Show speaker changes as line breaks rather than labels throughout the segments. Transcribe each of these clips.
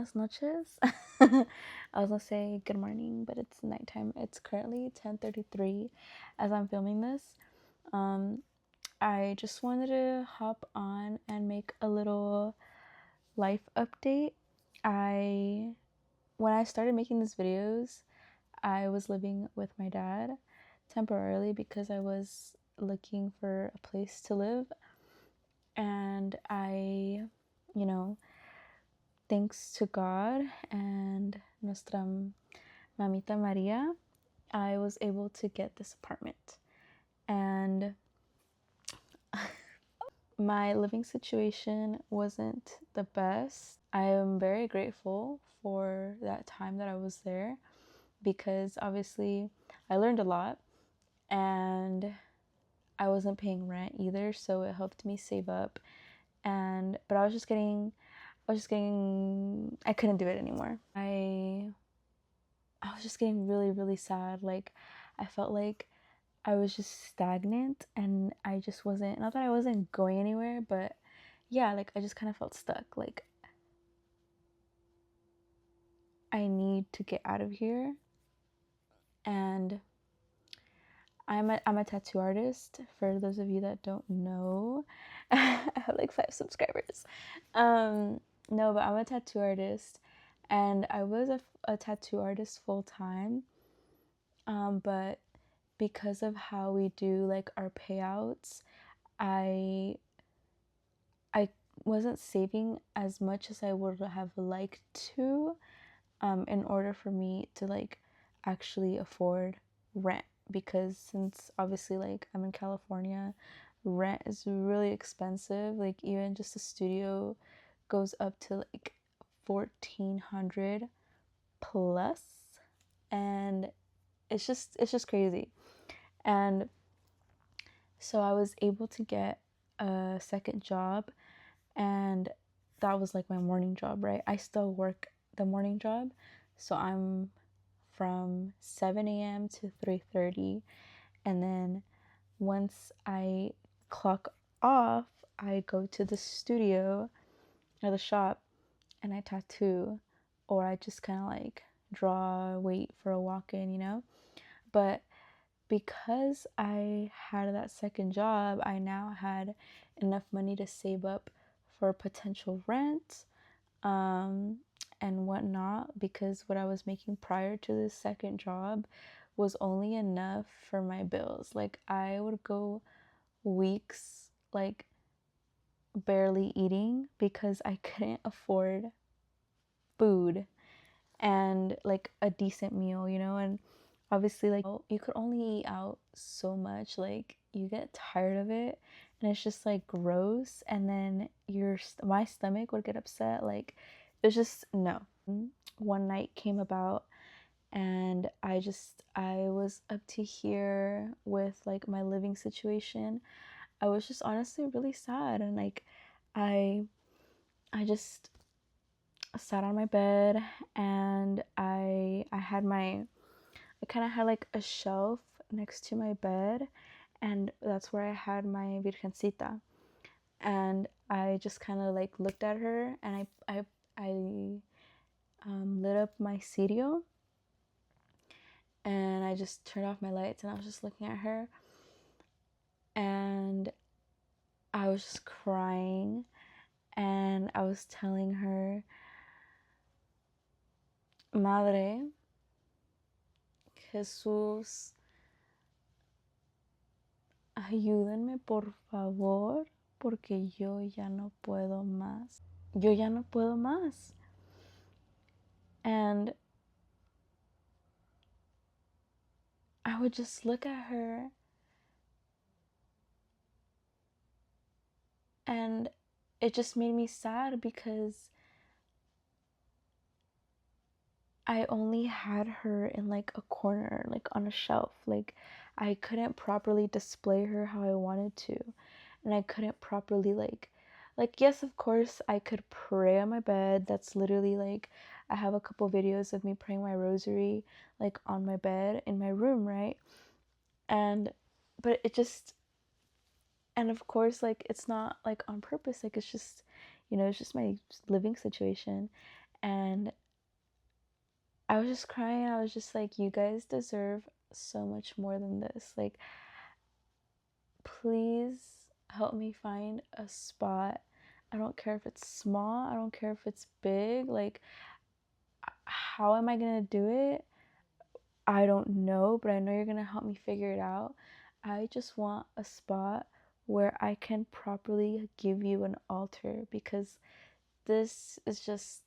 buenas noches. I was gonna say good morning, but it's nighttime. It's currently 10:33 as I'm filming this. I just wanted to hop on and make a little life update. When I started making these videos, I was living with my dad temporarily because I was looking for a place to live, and you know, thanks to God and Nuestra Mamita Maria, I was able to get this apartment. And my living situation wasn't the best. I am very grateful for that time that I was there because obviously I learned a lot, and I wasn't paying rent either, so it helped me save up. But I couldn't do it anymore. I was just getting really, really sad. Like, I felt like I was just stagnant, and I just wasn't, not that I wasn't going anywhere, but yeah, like I just kind of felt stuck. Like, I need to get out of here. And I'm a tattoo artist. For those of you that don't know, I have like 5 subscribers. No, but I'm a tattoo artist, and I was a tattoo artist full time. But because of how we do like our payouts, I I wasn't saving as much as I would have liked to, in order for me to like actually afford rent, because since obviously like I'm in California, rent is really expensive. Like even just a studio goes up to like 1,400 plus, and it's just crazy. And so I was able to get a second job, and that was like my morning job, right? I still work the morning job, so I'm from 7 a.m. to 3:30, and then once I clock off, I go to the studio or the shop and I tattoo, or I just kind of like draw, wait for a walk-in. But because I had that second job, I now had enough money to save up for potential rent, and whatnot, because what I was making prior to this second job was only enough for my bills. Like I would go weeks like barely eating because I couldn't afford food and like a decent meal. And obviously like you could only eat out so much, like you get tired of it, and it's just like gross, and then my stomach would get upset. Like it was just no. One night came about, and I was up to here with like my living situation. I was just honestly really sad, and like I just sat on my bed, and I kind of had like a shelf next to my bed, and that's where I had my Virgencita. And I just kind of like looked at her, and I lit up my cereal, and I just turned off my lights, and I was just looking at her, and I was just crying, and I was telling her, Madre, Jesús, ayúdenme por favor, porque yo ya no puedo más. Yo ya no puedo más. And I would just look at her, and it just made me sad because I only had her in like a corner, like on a shelf. Like I couldn't properly display her how I wanted to. And I couldn't properly like yes, of course I could pray on my bed. That's literally like I have a couple videos of me praying my rosary like on my bed in my room, right? And but it just, and of course like it's not like on purpose, like it's just it's just my living situation. And I was just crying. I was just like, you guys deserve so much more than this. Like, please help me find a spot. I don't care if it's small, I don't care if it's big. Like, how am I gonna do it? I don't know, but I know you're gonna help me figure it out. I just want a spot where I can properly give you an altar, because this is just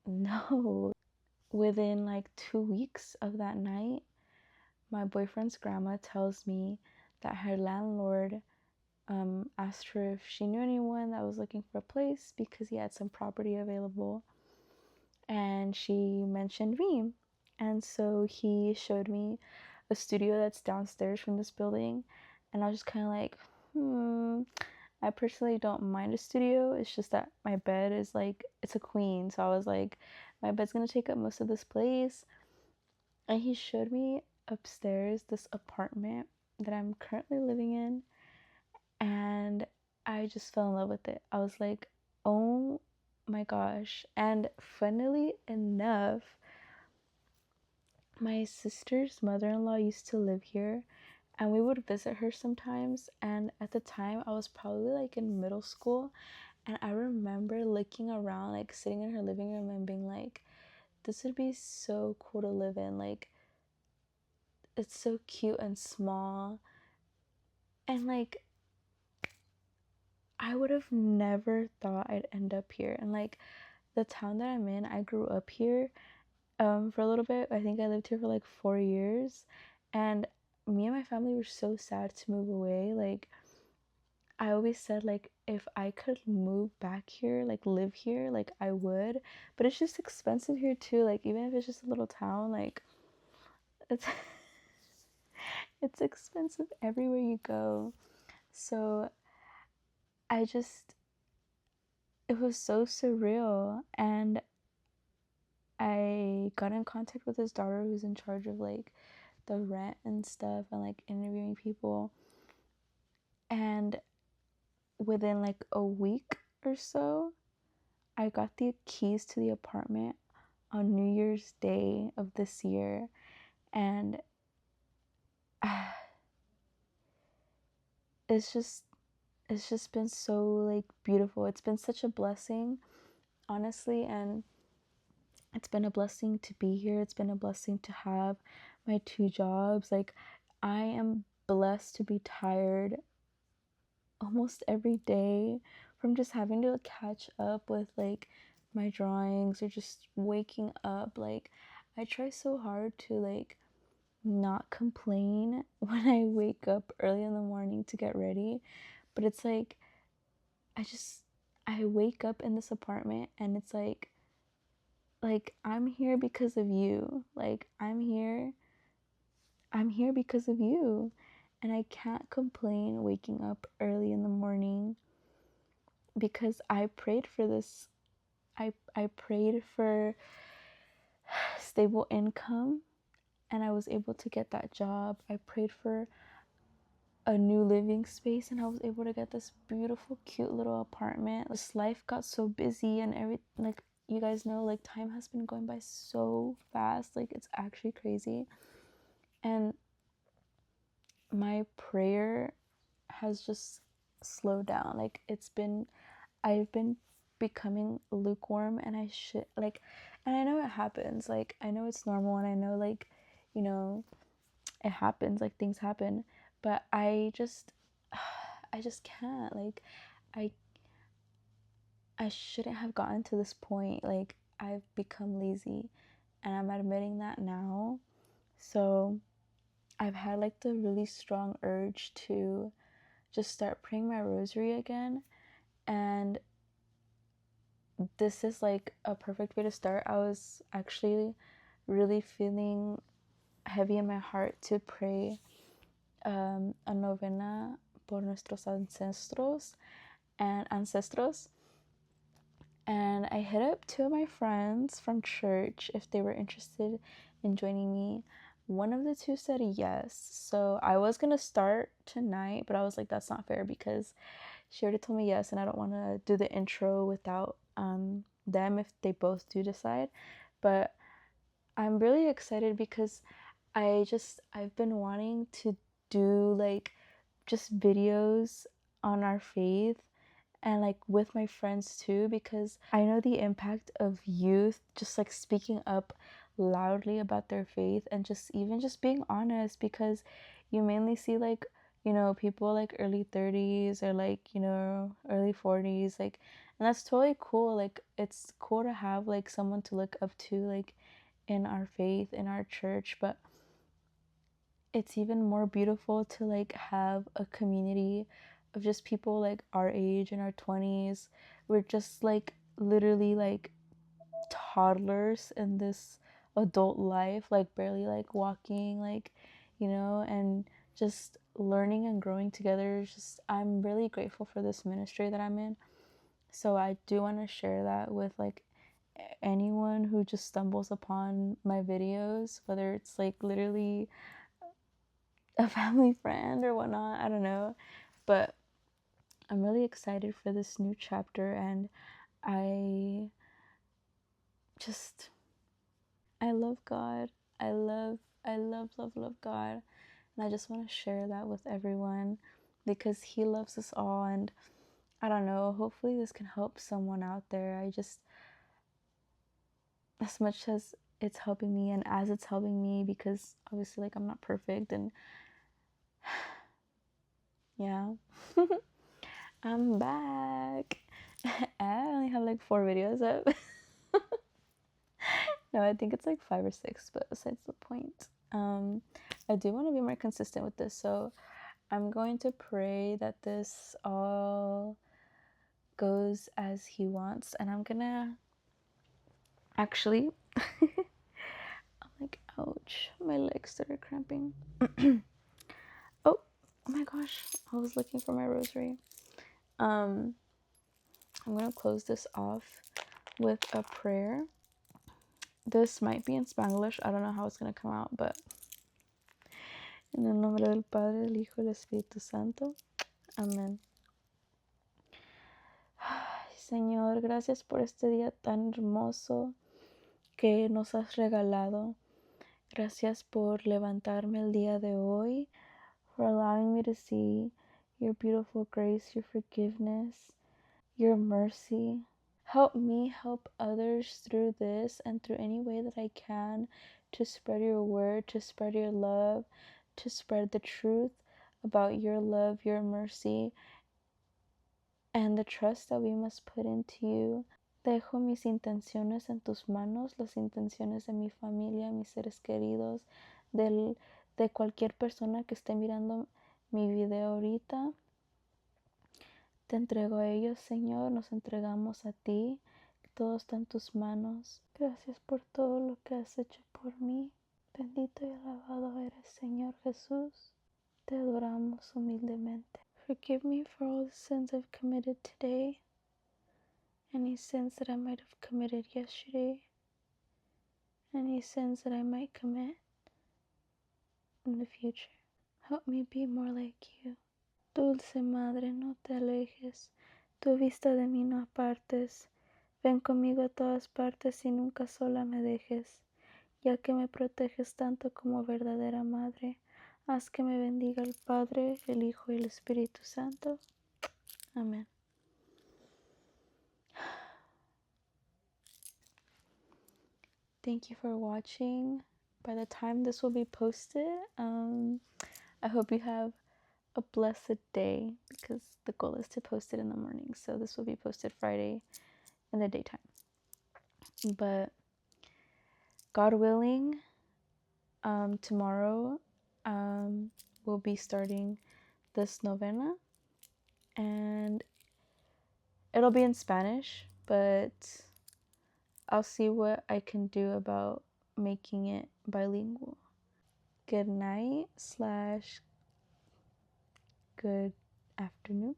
no. Within like 2 weeks of that night, my boyfriend's grandma tells me that her landlord asked her if she knew anyone that was looking for a place because he had some property available, and she mentioned me. And so he showed me a studio that's downstairs from this building, and I was just kind of like, I personally don't mind a studio. It's just that my bed is like, it's a queen, so I was like, my bed's gonna take up most of this place. And he showed me upstairs this apartment that I'm currently living in, and I just fell in love with it. I was like, oh my gosh. And funnily enough, my sister's mother-in-law used to live here, and we would visit her sometimes. And at the time, I was probably like in middle school, and I remember looking around, like sitting in her living room and being like, this would be so cool to live in. Like, it's so cute and small. And like, I would have never thought I'd end up here. And like, the town that I'm in, I grew up here for a little bit. I think I lived here for like 4 years. And me and my family were so sad to move away. Like, I always said, like, if I could move back here, like live here, like I would. But it's just expensive here too. Like, even if it's just a little town, like it's it's expensive everywhere you go. So I just, it was so surreal. And I got in contact with his daughter, who's in charge of like the rent and stuff, and like interviewing people. And within like a week or so, I got the keys to the apartment on New Year's Day of this year. And it's just, it's just been so like beautiful. It's been such a blessing, honestly. And it's been a blessing to be here. It's been a blessing to have my 2 jobs. Like, I am blessed to be tired almost every day from just having to catch up with like my drawings, or just waking up. Like, I try so hard to like not complain when I wake up early in the morning to get ready, but it's like, I just, I wake up in this apartment and it's like I'm here because of you. Like, I'm here because of you. And I can't complain waking up early in the morning, because I prayed for this. I prayed for stable income, and I was able to get that job. I prayed for a new living space, and I was able to get this beautiful, cute little apartment. This life got so busy, and like you guys know, like time has been going by so fast. Like, it's actually crazy. And my prayer has just slowed down. Like, I've been becoming lukewarm, and I should like, and I know it happens. Like, I know it's normal, and I know, like, you know, it happens, like things happen, but I just can't. Like, I I shouldn't have gotten to this point. Like, I've become lazy, and I'm admitting that now. So, I've had like the really strong urge to just start praying my rosary again. And this is like a perfect way to start. I was actually really feeling heavy in my heart to pray a novena por nuestros ancestros. And I hit up 2 of my friends from church if they were interested in joining me. One of the two said yes. So I was gonna start tonight, but I was like, that's not fair, because she already told me yes, and I don't want to do the intro without them if they both do decide. But I'm really excited because I've been wanting to do like just videos on our faith and like with my friends too, because I know the impact of youth just like speaking up loudly about their faith and just even just being honest, because you mainly see like, you know, people like early 30s or like, you know, early 40s, like, and that's totally cool. Like it's cool to have like someone to look up to like in our faith, in our church, but it's even more beautiful to like have a community of just people like our age in our 20s. We're just like literally like toddlers in this adult life, like barely like walking, like, you know, and just learning and growing together. Just I'm really grateful for this ministry that I'm in. So I do want to share that with like anyone who just stumbles upon my videos, whether it's like literally a family friend or whatnot, I don't know. But I'm really excited for this new chapter, and I just I love God. I love God. And I just want to share that with everyone because He loves us all. And I don't know, hopefully this can help someone out there. I just, as much as it's helping me and as it's helping me, because obviously, like, I'm not perfect. And yeah, I'm back. I only have like 4 videos up. No, I think it's like 5 or 6, but besides the point. I do want to be more consistent with this, so I'm going to pray that this all goes as He wants, and I'm gonna actually. I'm like, ouch, my legs started cramping. Oh my gosh, I was looking for my rosary. I'm gonna close this off with a prayer. This might be in Spanglish. I don't know how it's gonna come out, but en el nombre del Padre, del Hijo y del Espíritu Santo. Amén. Señor, gracias por este día tan hermoso que nos has regalado. Gracias por levantarme el día de hoy, for allowing me to see your beautiful grace, your forgiveness, your mercy. Help me help others through this and through any way that I can to spread your word, to spread your love, to spread the truth about your love, your mercy, and the trust that we must put into you. Dejo mis intenciones en tus manos, las intenciones de mi familia, mis seres queridos, de cualquier persona que esté mirando mi video ahorita. Te entrego a ellos, Señor, nos entregamos a ti, todo está en tus manos. Gracias por todo lo que has hecho por mí. Bendito y alabado eres, Señor Jesús. Te adoramos humildemente. Forgive me for all the sins I've committed today, any sins that I might have committed yesterday, any sins that I might commit in the future. Help me be more like you. Dulce Madre, no te alejes, tu vista de mí no apartes. Ven conmigo a todas partes y nunca sola me dejes, ya que me proteges tanto como verdadera madre. Haz que me bendiga el Padre, el Hijo y el Espíritu Santo. Amén. Thank you for watching. By the time this will be posted, I hope you have a blessed day, because the goal is to post it in the morning. So this will be posted Friday in the daytime. But God willing, tomorrow we'll be starting this novena, and it'll be in Spanish, but I'll see what I can do about making it bilingual. Good night / good afternoon.